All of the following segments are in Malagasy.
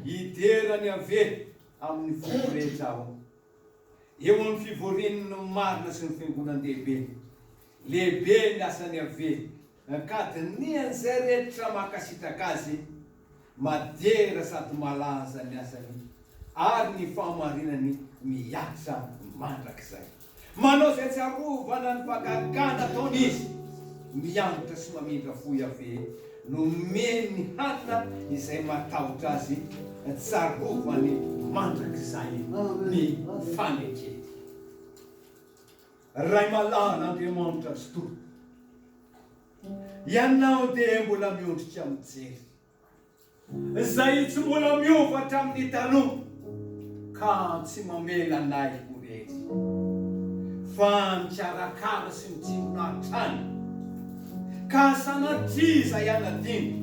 hiderany ave amin'ny fivoretra aho eo amin'ny fivoreniny marina sy ny fiangonan-dehibe lehibe ny asany ave ka dinian'izay rehetra makasitraka azy madera sady malaza ny asany ary ny fahamarinany miasa mandrakizay manao zay tsarovana ny mpagagana ataony izy mianatra sy mamindra foy ave no meny hanina izay matahotra azy tsarovany mandrakizay ny fanekety ray malana Andriamanitra azy to ianao dia mbola miondritra mijery zay tsy mbola miovatra amin'ny taloha ka tsy mamela anay ho rehetra fa mikarakara sy mitsinonahitra ka sanatiza ianadiny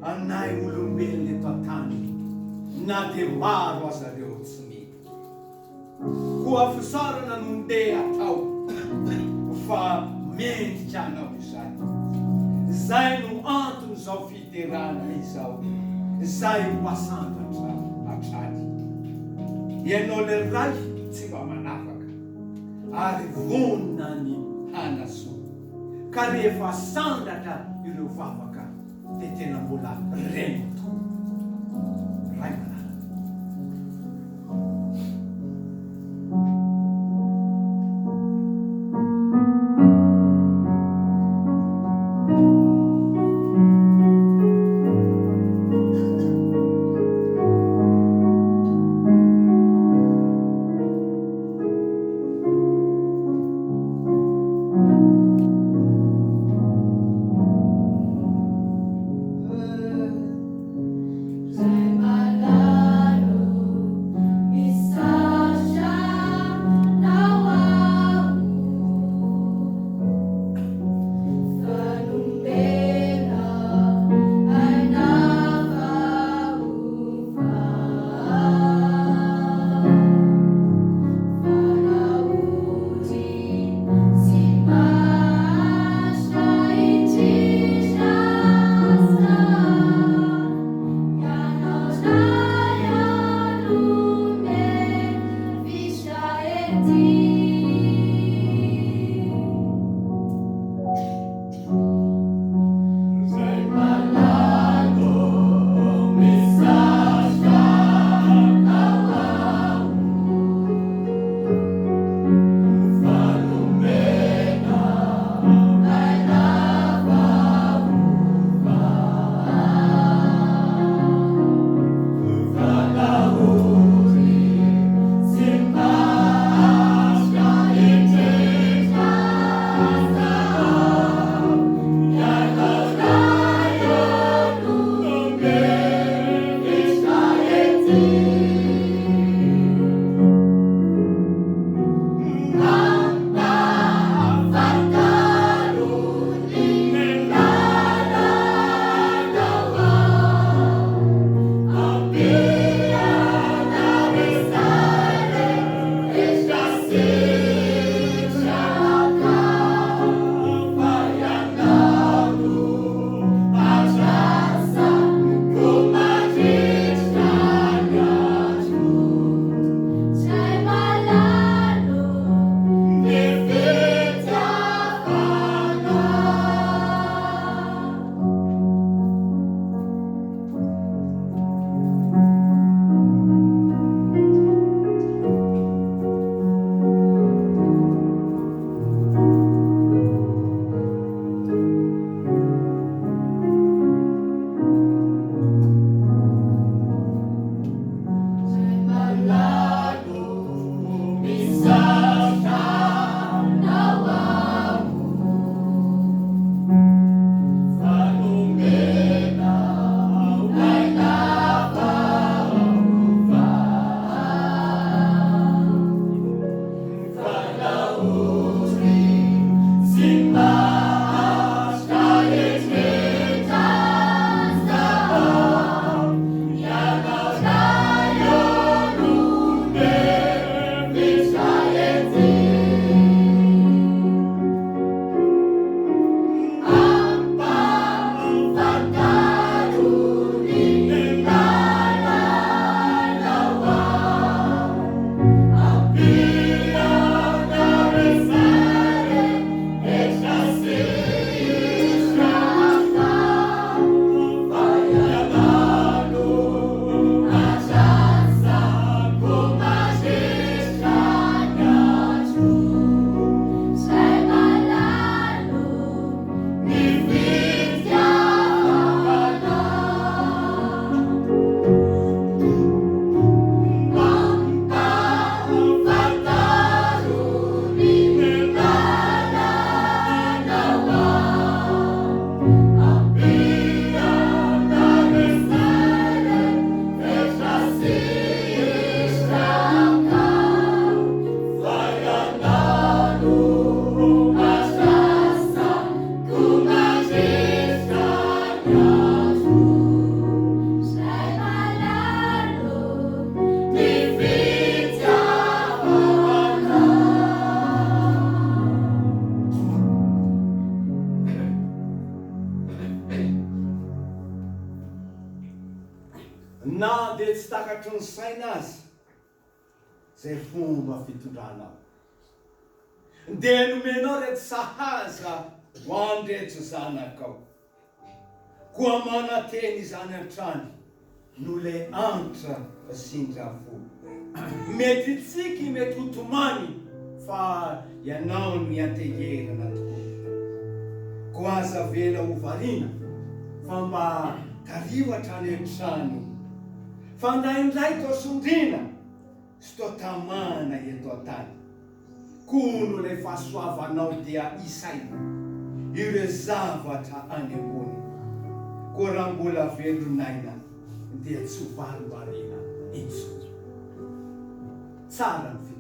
anay olombelona eto an-tany na dia maro azareo tsy mety ho afisarana no ndeha atao fa mendrika anao izay zay no antony zao fiterana izao zay mpasantatra atrany ianao le ray tsy mba manafaka ary vonina ny hanasoa ka rehefa sandatra ireo vavaka dia tena mbola reno ray manana na dia tsy takatry ny saina azy zay fomba fitondranao. Dia nomenao reto sahaza ho andreto zanakao, koa manateny izany an-trany no le antra sindrafo. Mety tsiky mety hotomany fa ianao no ianteherana tokoa. Ko aza vela ho variana fa mba tarivatra any an-trano, fa ndaindray tao sondrina sy tao tamana eto an-tany. Kono le fahasoavanao dia isaina ire zavatra any ambony. Ko raha mbola velonaina dia tsy valovariana intsony. Tsara ny fitondrana.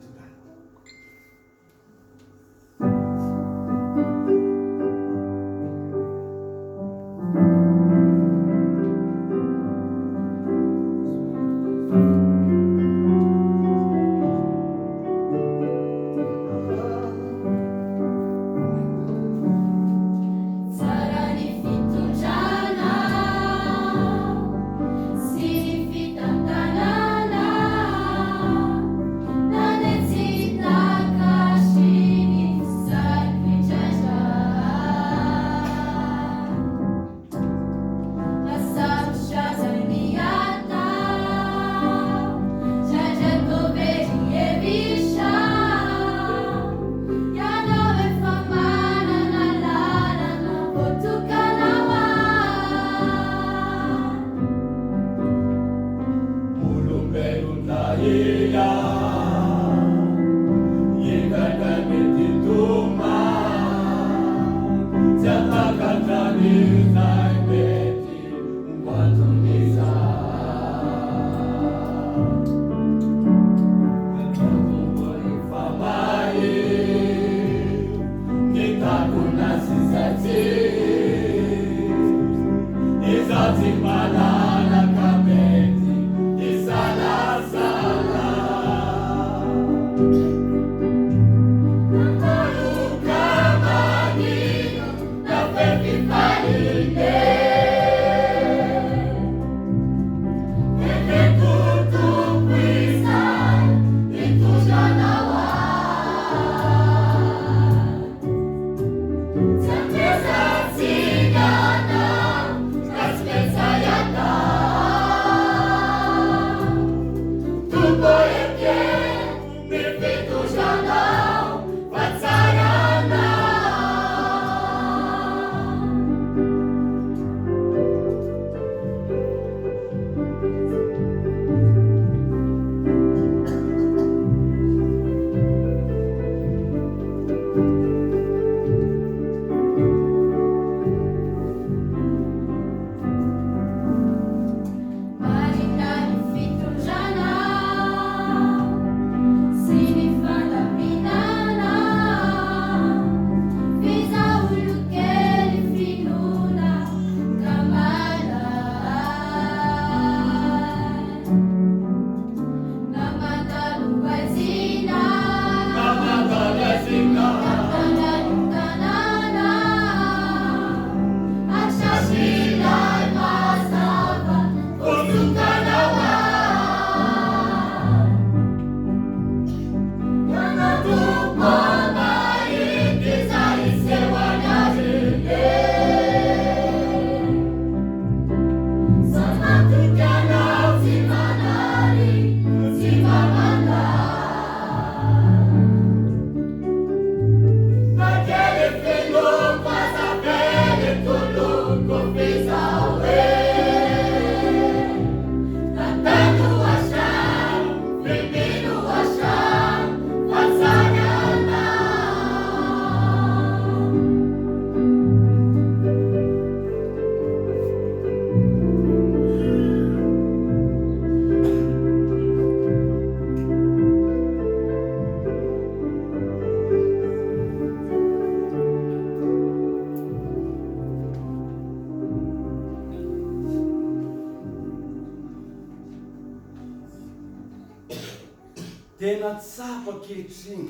Tena tsapa kehitriny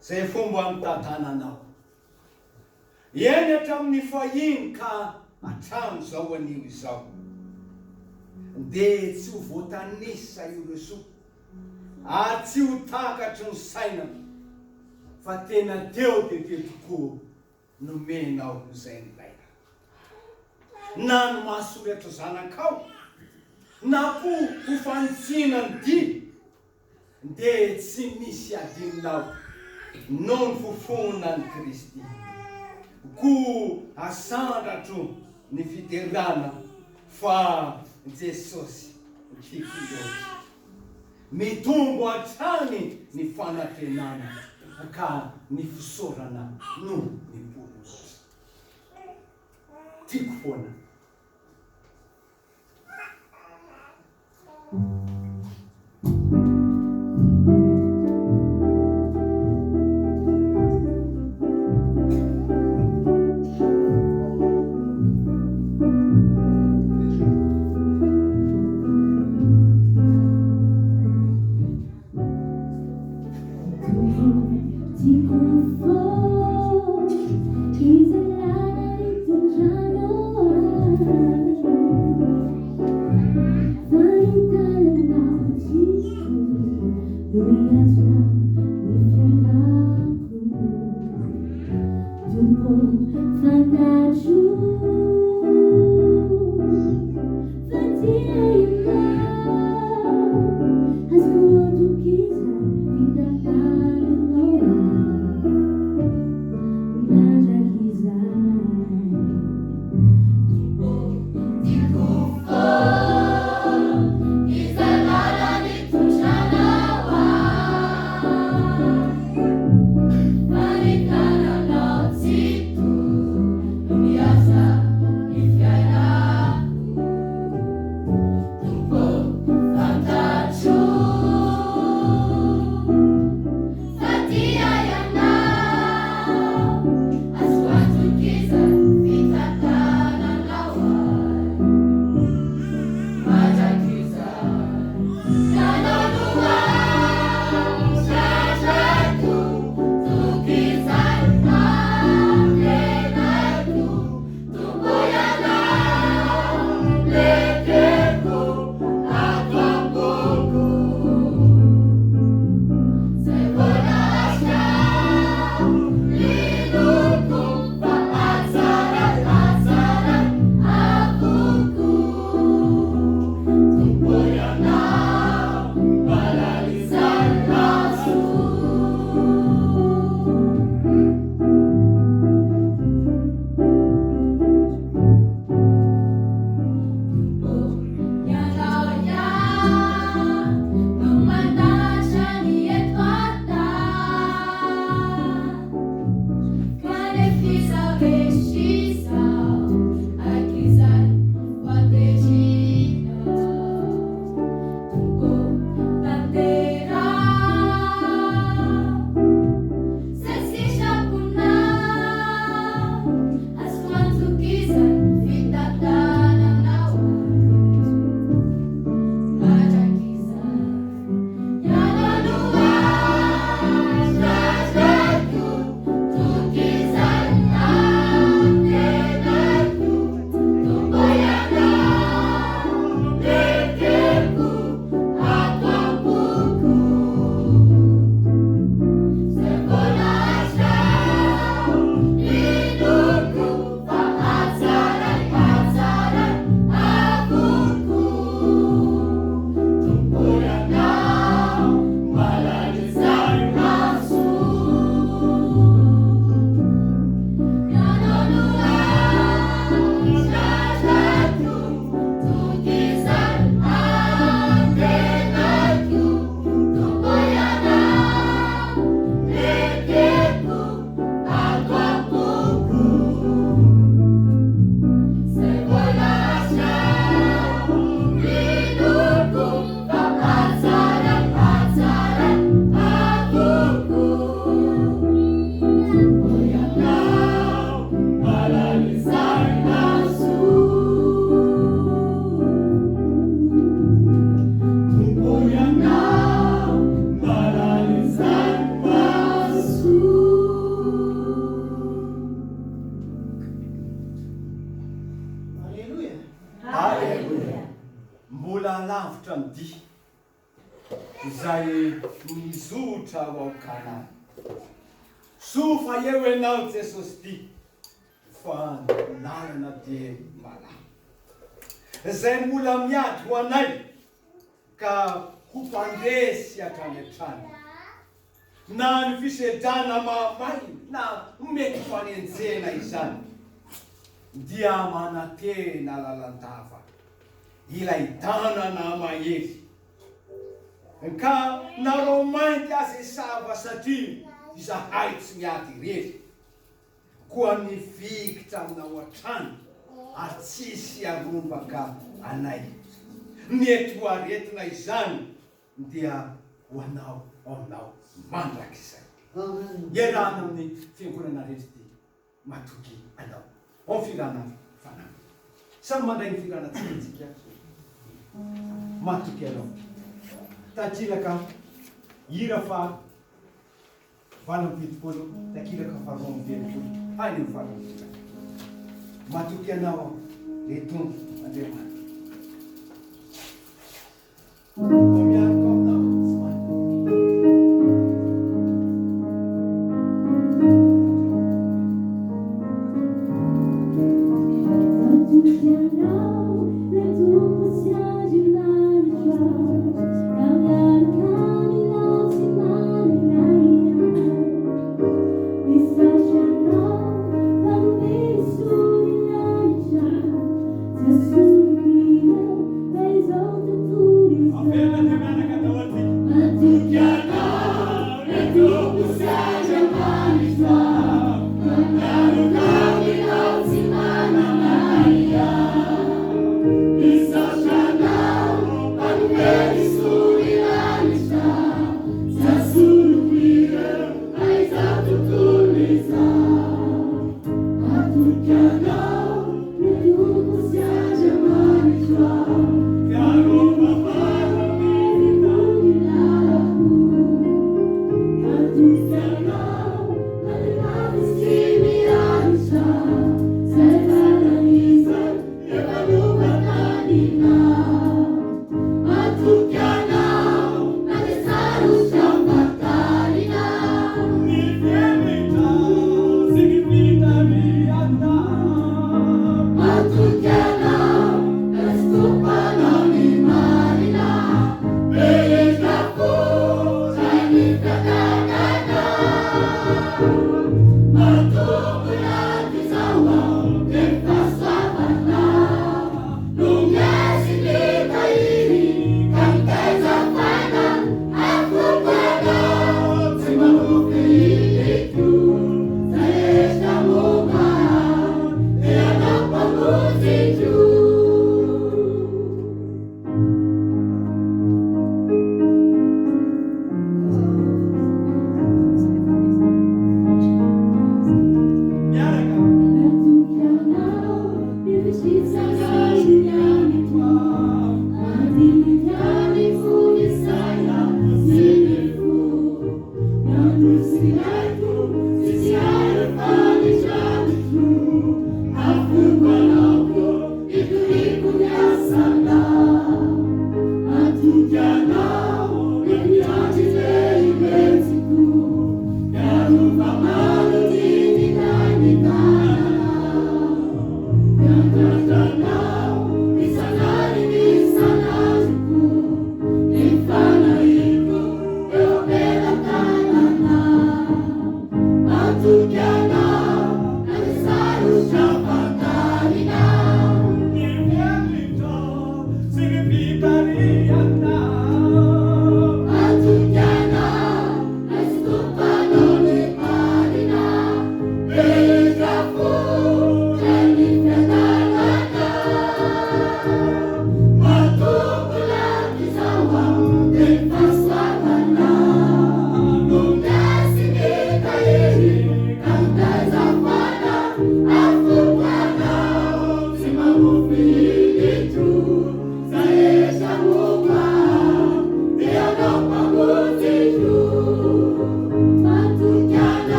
zay fomba mitantananao. Eny hatramin'ny fahiny ka hatramin'izao anio izao. dia tsy ho voatanisa io reso ary tsy ho takatry ny saina fa tena teo dia tokoa nomenao izay ilaina na no mahasoratra zanakao na ko ho fanitsinany dia tsy misy adinonao noho ny fofonany Kristy ko asandratro ny fiterana fa Jesosy tiako loatra mitombo hatrany ny fanantenana ka ny fisaorana no ny poromotra tiako foana. Find mbola lavitra ny dia izay mizotra ao Kanana. Sofa eo ianao Jesosy ty, fa lalana dia malama. Izay mbola miady ho anay ka ho mpandresy hatrany hatrany. Na ny fisedrana mahamay na mety fanenjena izany, dia manatena lalandava ilay tanana mahery. Ka nareo mainty azy sava satria izahay tsy miady rery, koa mifikitra aminao hatrany ary tsisy arombaka anay. Ny eto aretina izany dia ho anao aminao mandrakizay. Iarahana amin'ny fiangonana rehetra ty matoky anao ao firana fanahy. Samy mandray ny firana tsika matoky anao. Takilaka hira fa valo amby fitopolo, takilaka fa roa amby telopolo, hainy ny farany. Matoky anao le tombo Andriamanitra. Miaraka aminao tsy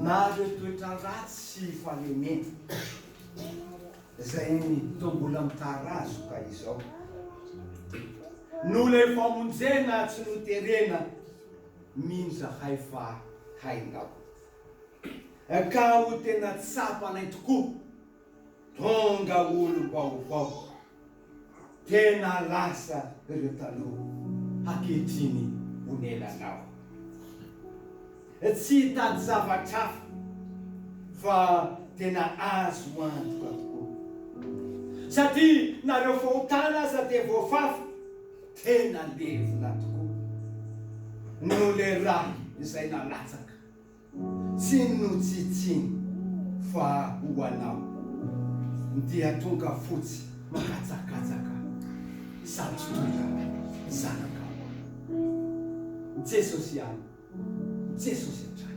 Nareo toetra ratsy falemena zay tombola mitarazo ka izao no le famonjena tsy noterena minja hay fa hainao ka ho tena tsapanay tokoa tonga olo vaovao tena lasa ireo taloha hakehitriny onelanao tsy hitady zavatra fa tena azo antoka tokoa satria nareo fahotana aza te voafafa tena levona tokoa no le raha izay nalatsaka tsy notsitsiny fa ho anao dia tonga fotsy makatsakatsaka sady tonga zanaka Jesosy ihany Jesosy hatrany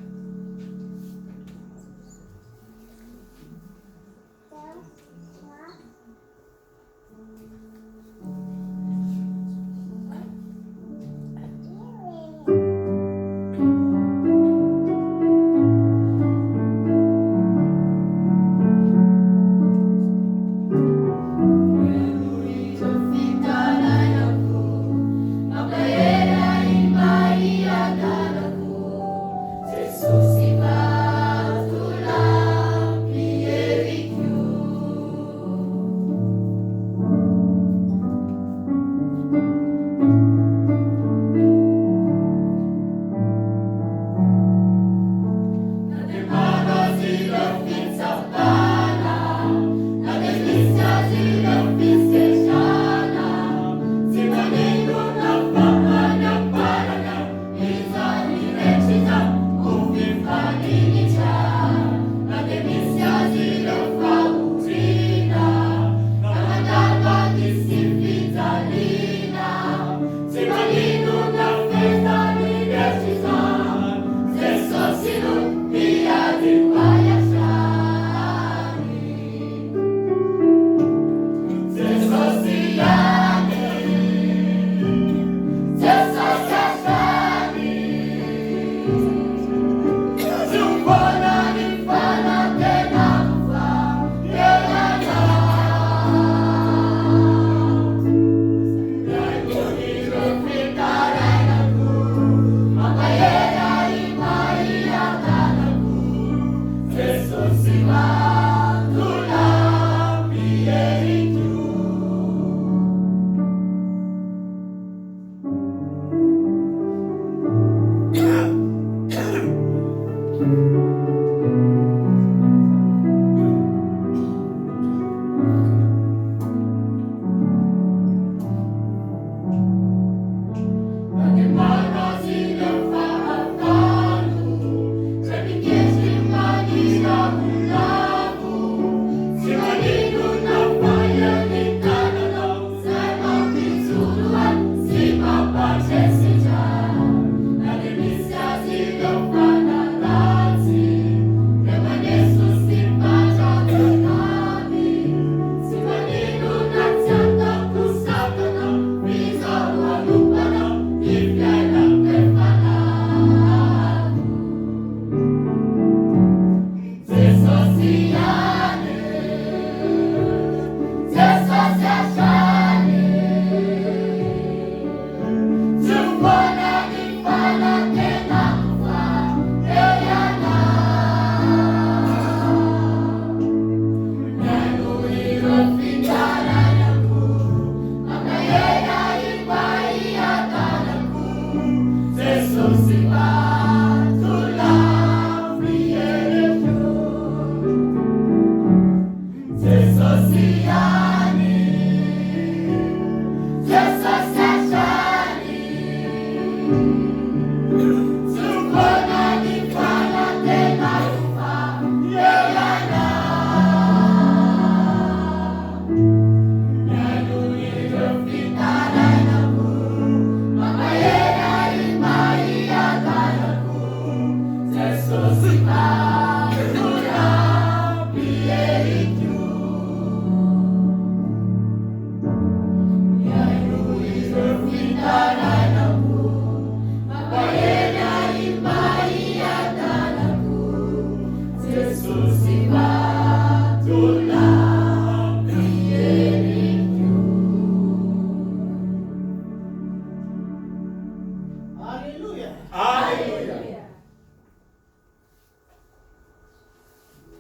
Jesus.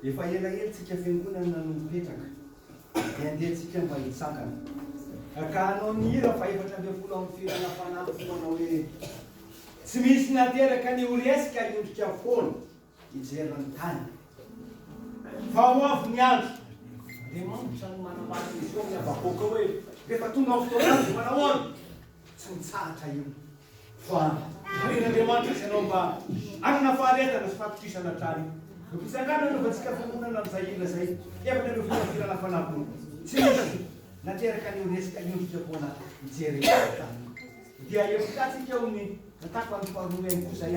Efa elaelatsika fiangonana no mipetraka. Dia andehantsika mba hitsangana. Ka anao ny hira fa 420 amin'ny firenena fanampy foana hoe tsy misy nateraka ny oresika iondrika foana hijery ny tany. Fa ho avy ny andro. Andriamanitra no manambarika izy io amin'ny avakoaka hoe rehefa tonga amin'ny fotoana manahoana tsy mitsahatra io. Fa Andriamanitra sy ianao mba hanana faharetana sy fahatokisana hatrany. Isangana no vatsika fiangonana amin'izay hira zay. Efatra ireo fiangonana fanampy. Tsy misy nateraka ny oresika iondrika foana hijery ny tany. Dia efitratsika ao ny natako amin'ny faharoa ihany koa zay